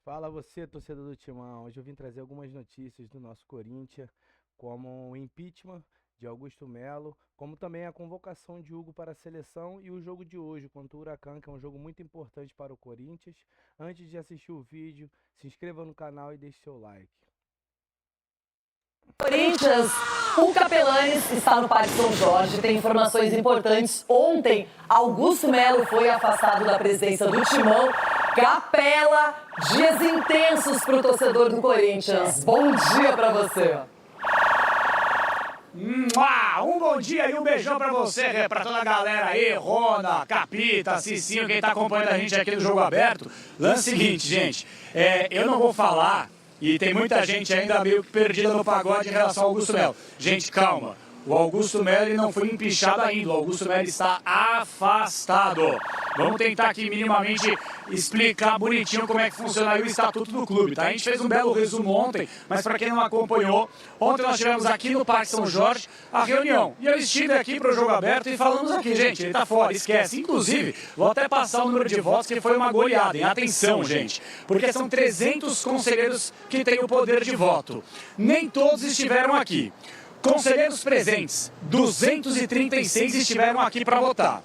Fala você, torcedor do Timão. Hoje eu vim trazer algumas notícias do nosso Corinthians, como o impeachment de Augusto Melo, como também a convocação de Hugo para a seleção e o jogo de hoje contra o Huracan, que é um jogo muito importante para o Corinthians. Antes de assistir o vídeo, se inscreva no canal e deixe seu like. Corinthians, o Capelanes está no Parque São Jorge, tem informações importantes. Ontem, Augusto Melo foi afastado da presidência do Timão. Capela, dias intensos para o torcedor do Corinthians. Bom dia para você. Um bom dia e um beijão pra você, pra toda a galera aí, Rona, Capita, Cicinho, quem tá acompanhando a gente aqui no Jogo Aberto. Lance seguinte, gente, eu não vou falar, e tem muita gente ainda meio que perdida no pagode em relação ao Augusto Melo. Gente, calma. O Augusto Melo ele não foi empichado ainda, o Augusto Melo está afastado. Vamos tentar aqui minimamente explicar bonitinho como é que funciona aí o estatuto do clube, tá? A gente fez um belo resumo ontem, mas para quem não acompanhou, ontem nós tivemos aqui no Parque São Jorge a reunião. E eu estive aqui para o Jogo Aberto e falamos aqui, gente, ele tá fora, esquece. Inclusive, vou até passar o número de votos que foi uma goleada, hein? Atenção, gente, porque são 300 conselheiros que têm o poder de voto. Nem todos estiveram aqui. Conselheiros presentes, 236 estiveram aqui para votar.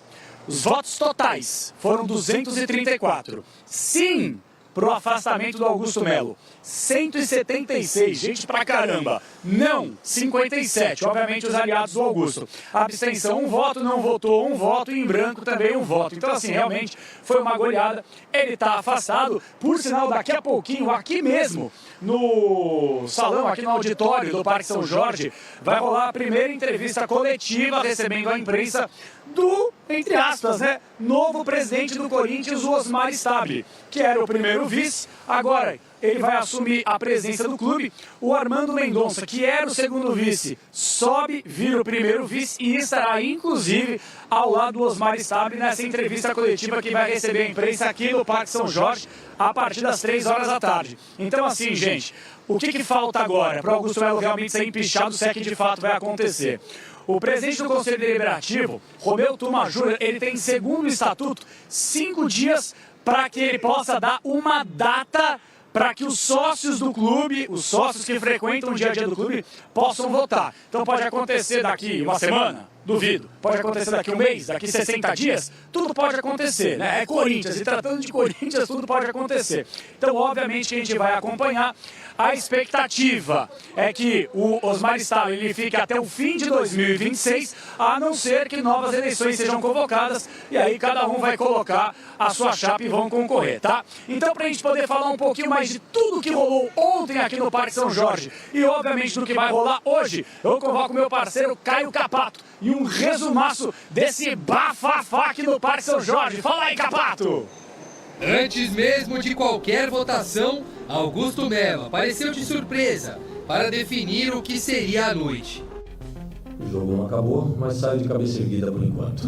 Os votos totais foram 234. Sim, para o afastamento do Augusto Melo. 176, gente pra caramba. Não, 57, obviamente os aliados do Augusto. Abstenção, um voto, não votou, um voto, e em branco também um voto. Então, assim, realmente foi uma goleada. Ele tá afastado, por sinal, daqui a pouquinho, aqui mesmo, no salão, aqui no auditório do Parque São Jorge, vai rolar a primeira entrevista coletiva recebendo a imprensa do, entre aspas, né, novo presidente do Corinthians, o Osmar Stabile, que era o primeiro vice, agora ele vai assumir a presença do clube. O Armando Mendonça, que era o segundo vice, sobe, vira o primeiro vice e estará, inclusive, ao lado do Osmar Stabile nessa entrevista coletiva que vai receber a imprensa aqui no Parque São Jorge a partir das 3 horas da tarde. Então, assim, gente, o que falta agora para o Augusto Melo realmente ser empichado, se é que de fato vai acontecer? O presidente do Conselho Deliberativo, Romeu Tuma Júnior, ele tem, segundo o estatuto, 5 dias para que ele possa dar uma data para que os sócios do clube, os sócios que frequentam o dia a dia do clube, possam votar. Então pode acontecer daqui uma semana, duvido. Pode acontecer daqui um mês, daqui 60 dias, tudo pode acontecer, né? É Corinthians, e tratando de Corinthians, tudo pode acontecer. Então, obviamente, que a gente vai acompanhar. A expectativa é que o Osmar Stabile ele fique até o fim de 2026, a não ser que novas eleições sejam convocadas, e aí cada um vai colocar a sua chapa e vão concorrer, tá? Então, pra gente poder falar um pouquinho mais de tudo que rolou ontem aqui no Parque São Jorge, e obviamente do que vai rolar hoje, eu convoco meu parceiro Caio Capato, e um resumaço desse bafafá aqui no Parque São Jorge. Fala aí, Capato! Antes mesmo de qualquer votação, Augusto Melo apareceu de surpresa para definir o que seria a noite. O jogo não acabou, mas saiu de cabeça erguida por enquanto.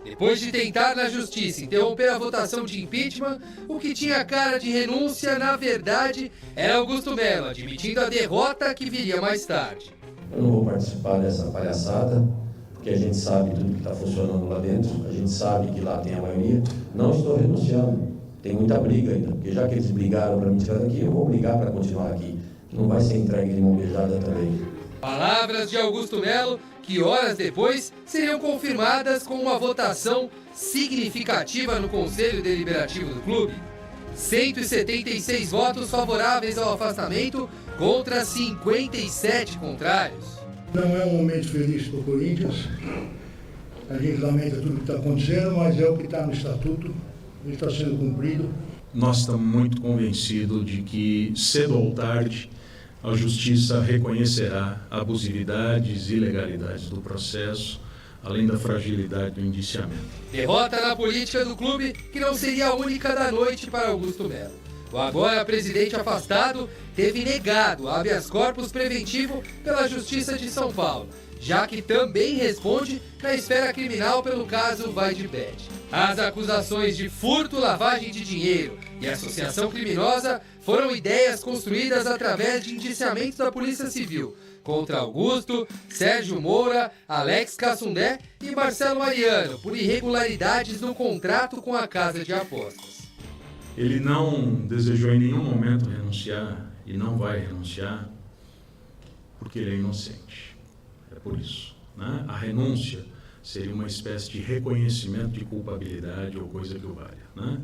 Depois de tentar na justiça interromper a votação de impeachment, o que tinha cara de renúncia, na verdade, era Augusto Melo admitindo a derrota que viria mais tarde. Eu não vou participar dessa palhaçada, porque a gente sabe tudo que está funcionando lá dentro, a gente sabe que lá tem a maioria. Não estou renunciando, tem muita briga ainda, porque já que eles brigaram para me tirar daqui, eu vou brigar para continuar aqui. Não vai ser entregue de mão beijada também. Palavras de Augusto Melo que horas depois seriam confirmadas com uma votação significativa no Conselho Deliberativo do clube. 176 votos favoráveis ao afastamento contra 57 contrários. Não é um momento feliz para o Corinthians, a gente lamenta tudo que está acontecendo, mas é o que está no estatuto, ele está sendo cumprido. Nós estamos muito convencidos de que, cedo ou tarde, a Justiça reconhecerá abusividades e ilegalidades do processo, além da fragilidade do indiciamento. Derrota na política do clube que não seria a única da noite para Augusto Melo. O agora presidente afastado teve negado habeas corpus preventivo pela Justiça de São Paulo, já que também responde na esfera criminal pelo caso Vai de Bet. As acusações de furto, lavagem de dinheiro e associação criminosa foram ideias construídas através de indiciamentos da Polícia Civil contra Augusto, Sérgio Moura, Alex Cassundé e Marcelo Mariano por irregularidades no contrato com a casa de apostas. Ele não desejou em nenhum momento renunciar e não vai renunciar porque ele é inocente. É por isso, né? A renúncia seria uma espécie de reconhecimento de culpabilidade ou coisa que o valha, né?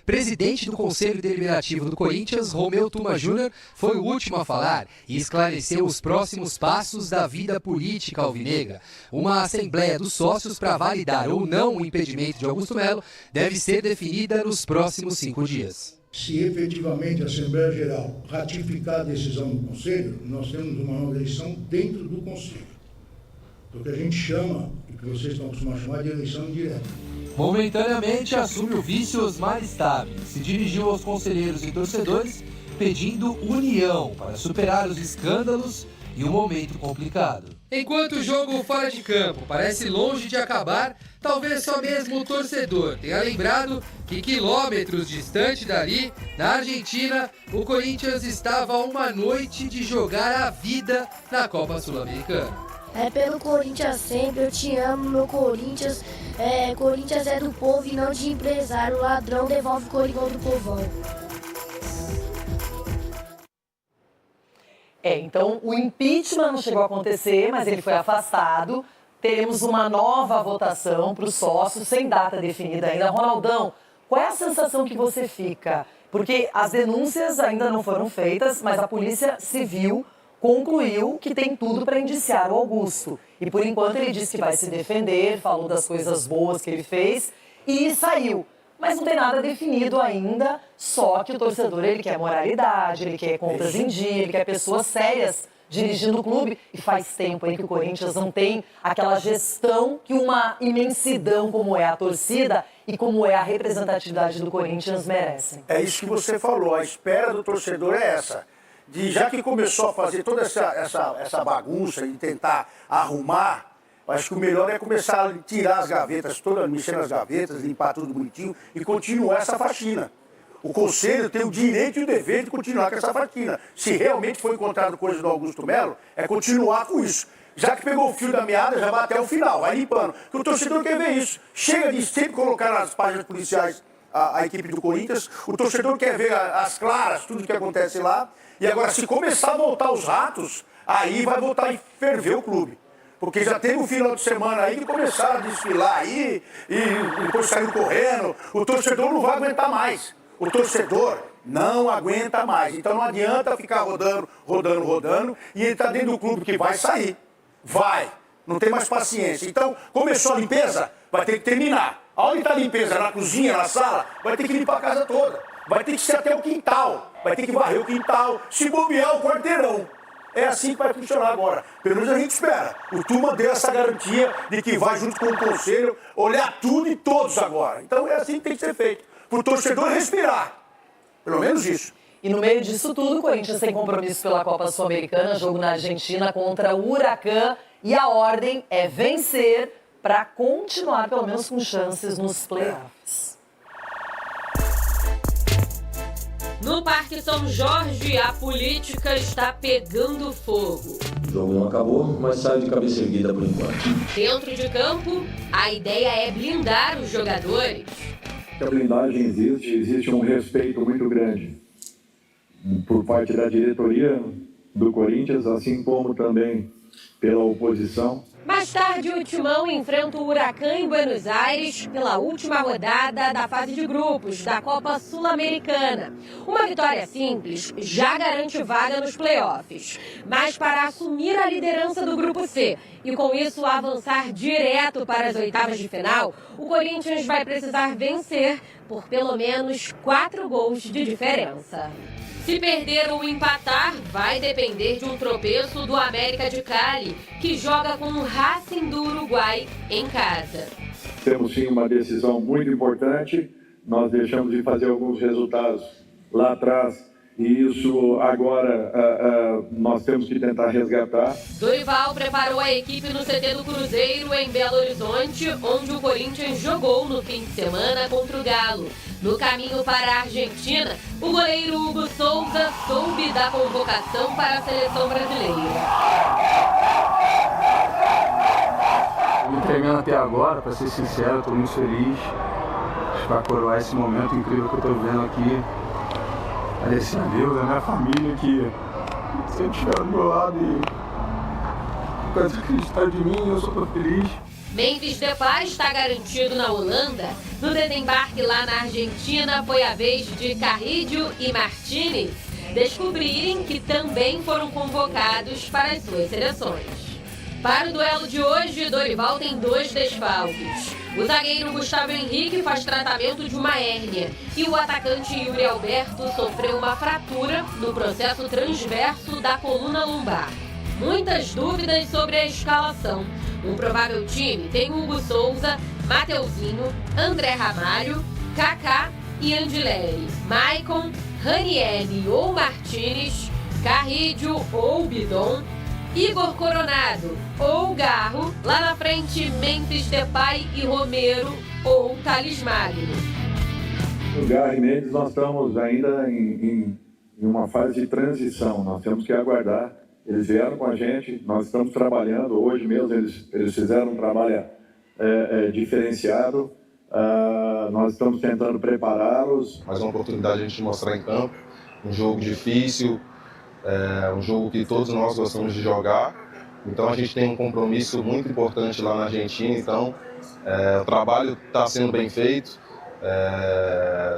Presidente do Conselho Deliberativo do Corinthians, Romeu Tuma Júnior, foi o último a falar e esclareceu os próximos passos da vida política alvinegra. Uma assembleia dos sócios para validar ou não o impedimento de Augusto Melo deve ser definida nos próximos 5 dias. Se efetivamente a Assembleia Geral ratificar a decisão do Conselho, nós temos uma nova eleição dentro do Conselho. O que a gente chama, e que vocês estão acostumados a chamar de eleição indireta. Momentaneamente assume o vice Osmar Stabile. Se dirigiu aos conselheiros e torcedores pedindo união para superar os escândalos e um momento complicado. Enquanto o jogo fora de campo parece longe de acabar, talvez só mesmo o torcedor tenha lembrado que quilômetros distante dali, na Argentina, o Corinthians estava a uma noite de jogar a vida na Copa Sul-Americana. É pelo Corinthians sempre, eu te amo, meu Corinthians. Corinthians é do povo e não de empresário. O ladrão devolve o Coringão do povão. Então o impeachment não chegou a acontecer, mas ele foi afastado. Teremos uma nova votação para os sócios, sem data definida ainda. Ronaldão, qual é a sensação que você fica? Porque as denúncias ainda não foram feitas, mas a Polícia Civil concluiu que tem tudo para indiciar o Augusto. E por enquanto ele disse que vai se defender, falou das coisas boas que ele fez e saiu. Mas não tem nada definido ainda, só que o torcedor ele quer moralidade, ele quer contas em dia, ele quer pessoas sérias dirigindo o clube. E faz tempo aí que o Corinthians não tem aquela gestão que uma imensidão como é a torcida e como é a representatividade do Corinthians merecem. É isso que você falou, a espera do torcedor é essa. Já que começou a fazer toda essa bagunça e tentar arrumar, acho que o melhor é começar a tirar as gavetas, mexer nas gavetas, limpar tudo bonitinho e continuar essa faxina. O Conselho tem o direito e o dever de continuar com essa faxina. Se realmente foi encontrado coisa do Augusto Melo, é continuar com isso. Já que pegou o fio da meada, já vai até o final, vai limpando. Porque o torcedor quer ver isso. Chega de sempre colocar nas páginas policiais a equipe do Corinthians, o torcedor quer ver as claras, tudo que acontece lá. E agora, se começar a voltar os ratos, aí vai voltar a ferver o clube. Porque já teve um final de semana aí que começaram a desfilar aí, e depois saiu correndo. O torcedor não vai aguentar mais. O torcedor não aguenta mais. Então não adianta ficar rodando, e ele está dentro do clube que vai sair. Vai. Não tem mais paciência. Então, começou a limpeza, vai ter que terminar. Aonde está a limpeza? Na cozinha, na sala? Vai ter que limpar a casa toda. Vai ter que ser até o quintal. Vai ter que varrer o quintal, se bobear o quarteirão. É assim que vai funcionar agora. Pelo menos a gente espera. O Tuma deu essa garantia de que vai junto com o Conselho olhar tudo e todos agora. Então é assim que tem que ser feito. Para o torcedor respirar. Pelo menos isso. E no meio disso tudo, o Corinthians tem compromisso pela Copa Sul-Americana, jogo na Argentina contra o Huracan. E a ordem é vencer para continuar, pelo menos, com chances nos playoffs. No Parque São Jorge, a política está pegando fogo. O jogo não acabou, mas sai de cabeça erguida por enquanto. Dentro de campo, a ideia é blindar os jogadores. A blindagem existe um respeito muito grande por parte da diretoria do Corinthians, assim como também pela oposição. Mais tarde, o Timão enfrenta o Huracan em Buenos Aires pela última rodada da fase de grupos da Copa Sul-Americana. Uma vitória simples já garante vaga nos playoffs. Mas para assumir a liderança do Grupo C e com isso avançar direto para as oitavas de final, o Corinthians vai precisar vencer por pelo menos 4 gols de diferença. Se perder ou empatar, vai depender de um tropeço do América de Cali, que joga com o Racing do Uruguai em casa. Temos sim uma decisão muito importante, nós deixamos de fazer alguns resultados lá atrás e isso agora nós temos que tentar resgatar. Dorival preparou a equipe no CT do Cruzeiro em Belo Horizonte, onde o Corinthians jogou no fim de semana contra o Galo. No caminho para a Argentina, o goleiro Hugo Souza soube da convocação para a seleção brasileira. Me tremendo até agora, para ser sincero, estou muito feliz. para coroar esse momento incrível que eu estou vivendo aqui. Agradecer a Deus, a minha família que sempre estiveram do meu lado e quando acreditaram de mim, eu sou muito feliz. Memphis Depay está garantido na Holanda. No desembarque lá na Argentina, foi a vez de Carrillo e Martínez descobrirem que também foram convocados para as suas seleções. Para o duelo de hoje, Dorival tem 2 desfalques. O zagueiro Gustavo Henrique faz tratamento de uma hérnia e o atacante Yuri Alberto sofreu uma fratura no processo transverso da coluna lombar. Muitas dúvidas sobre a escalação. O provável time tem Hugo Souza, Mateuzinho, André Ramalho, Kaká e Andileri, Maicon, Ranieri ou Martínez, Carrillo ou Bidon, Igor Coronado ou Garro, lá na frente Memphis Depay e Romero ou Thales Magno. No Garro e Mendes nós estamos ainda em uma fase de transição, nós temos que aguardar. Eles vieram com a gente, nós estamos trabalhando, hoje mesmo eles fizeram um trabalho diferenciado, nós estamos tentando prepará-los. Mais uma oportunidade de a gente mostrar em campo, um jogo difícil, um jogo que todos nós gostamos de jogar, então a gente tem um compromisso muito importante lá na Argentina, então o trabalho está sendo bem feito,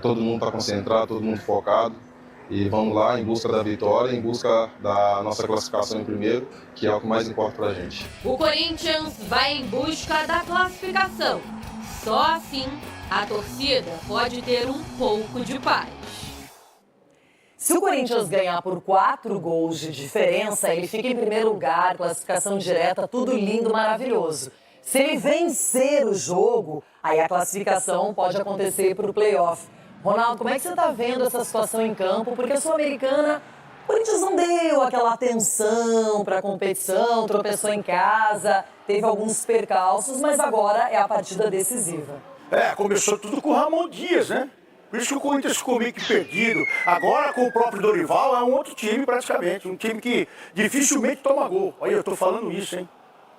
todo mundo está concentrado, todo mundo focado. E vamos lá em busca da vitória, em busca da nossa classificação em primeiro, que é o que mais importa pra gente. O Corinthians vai em busca da classificação. Só assim a torcida pode ter um pouco de paz. Se o Corinthians ganhar por 4 gols de diferença, ele fica em primeiro lugar, classificação direta, tudo lindo, maravilhoso. Se ele vencer o jogo, aí a classificação pode acontecer para o playoff. Ronaldo, como é que você está vendo essa situação em campo? Porque a Sul-Americana, o Corinthians não deu aquela atenção para a competição, tropeçou em casa, teve alguns percalços, mas agora é a partida decisiva. Começou tudo com o Ramon Dias, né? Por isso que o Corinthians ficou meio que perdido. Agora, com o próprio Dorival, é um outro time praticamente. Um time que dificilmente toma gol. Olha, eu estou falando isso, hein?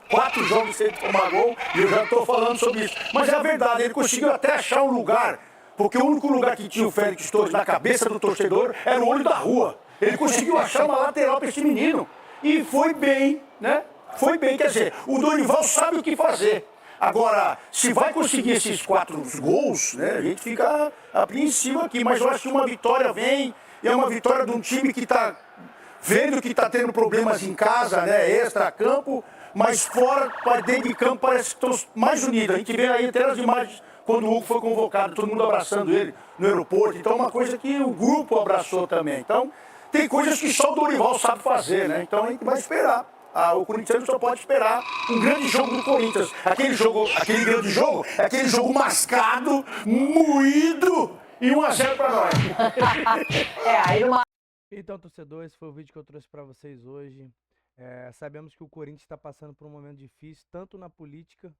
4 jogos sem tomar gol e eu já estou falando sobre isso. Mas é a verdade, ele conseguiu até achar um lugar. Porque o único lugar que tinha o Félix Torres na cabeça do torcedor era o olho da rua. Ele conseguiu achar uma lateral para esse menino. E foi bem, né? Foi bem, quer dizer, o Dorival sabe o que fazer. Agora, se vai conseguir esses 4 gols, né? A gente fica apreensivo aqui. Mas eu acho que uma vitória vem, e é uma vitória de um time que está vendo que está tendo problemas em casa, né? Extra-campo, mas fora, dentro de campo, parece que estão mais unidos. A gente vê aí até as imagens quando o Hugo foi convocado, todo mundo abraçando ele no aeroporto. Então é uma coisa que o grupo abraçou também. Então tem coisas que só o Dorival sabe fazer, né? Então a gente vai esperar. O Corinthians só pode esperar um grande jogo do Corinthians. Aquele grande jogo, é aquele jogo mascado, moído e 1-0 para nós. Então, torcedor, esse foi o vídeo que eu trouxe para vocês hoje. Sabemos que o Corinthians está passando por um momento difícil, tanto na política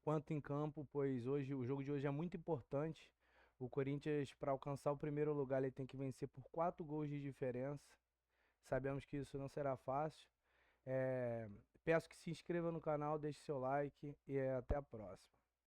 quanto em campo, pois hoje o jogo de hoje é muito importante. O Corinthians, para alcançar o primeiro lugar, ele tem que vencer por 4 gols de diferença. Sabemos que isso não será fácil. Peço que se inscreva no canal, deixe seu like e até a próxima.